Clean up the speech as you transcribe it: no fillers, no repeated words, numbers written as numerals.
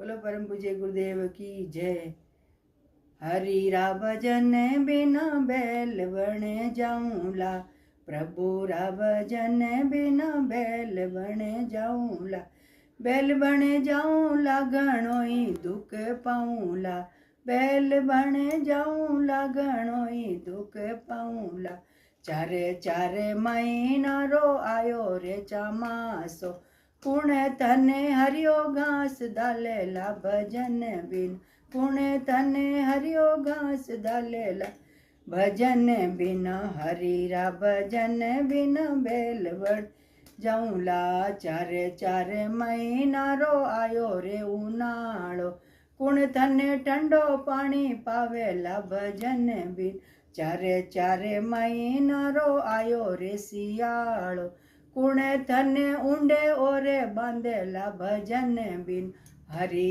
बोलो परम पूज्य गुरुदेव की जय। हरि रा भजन बिना बैल बने जाऊंला, प्रभु रा भजन बिना बैल बने जाऊंला, बैल बने जाऊंला घणो ही दुख पाऊंला, बैल बने जाऊंला घणो ही दुख पाऊंला। चारे चारे महीना रो आयो रे चमासो, पुणे तने हरियो घास दालेला भजन बिन, पुणे तने हरियो घास दालेला भजन बिन, हरि रा भजन बिन बैल बन जाऊंला। चारे चारे महीना रो आयो रे उनाळो, कुण तने ठंडो पाणी पावेला भजन बिन, चारे चारे महीना रो आयो रे सियाळो, कुणे तने ऊंडे ओरे बांधेला भजन बिन, हरि